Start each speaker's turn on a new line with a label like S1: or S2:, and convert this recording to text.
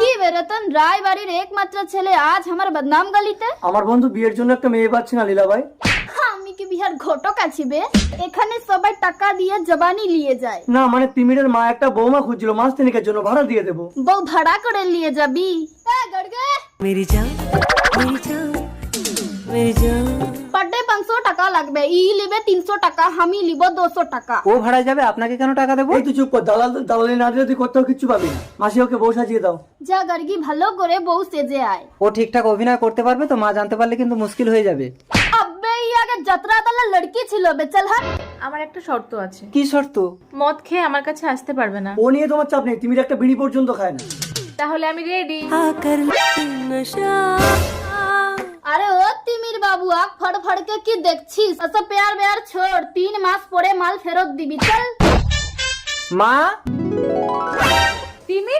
S1: কি বেরতন রায় বাড়ির একমাত্র ছেলে আজ আমার বদনাম গালিতে।
S2: আমার বন্ধু বিয়ের জন্য একটা মেয়ে পাচ্ছে না লীলা ভাই।
S1: আমি কি বিহার ঘটক আছি বে? এখানে সবাই টাকা দিয়ে জবানি নিয়ে যায়।
S2: না মানে তিমিরের মা একটা বৌমা খুঁজছিল, মাস তিনেকের জন্য ভাড়া দিয়ে দেবো।
S1: বউ ভাড়া করে নিয়ে যাবি?
S3: मेरी जान मेरी जान मेरी जान
S1: পার ডে 500 টাকা লাগবে, ই লিবে 300 টাকা, আমি লিব 200 টাকা।
S4: ও ভাড়া যাবে, আপনাকে কেন টাকা দেবো?
S2: এই তুই চুপ কর, দালালি না দিলে তুই কোথাও কিচ্ছু পাবি না। মাসি ওকে বউ সাজিয়ে দাও।
S1: যা গার্গি ভালো করে বউ সেজে আয়।
S4: ও ঠিকঠাক অভিনয় করতে পারবে তো? মা জানতে পারলে কিন্তু মুশকিল হয়ে যাবে।
S1: আব্বে ই আগে যাত্রা দলের লড়কি ছিল বে, চল হাট।
S5: আমার একটা শর্ত আছে,
S4: কি শর্ত?
S5: মদ খেয়ে আমার কাছে আসতে পারবে না।
S2: ও নিয়ে তোমার চাপ নেই, তিমির একটা বিড়ি পর্যন্ত খায় না।
S5: তাহলে আমি রেডি।
S3: आकर नशा
S1: আরে ও তিমির বাবু, আখ ফড় কে কি দেখছিস? এসব পেয়ার বেয়ার ছোড়, 3 মাস পরে মাল ফেরত দিবি, চল।
S4: মা
S5: তিমি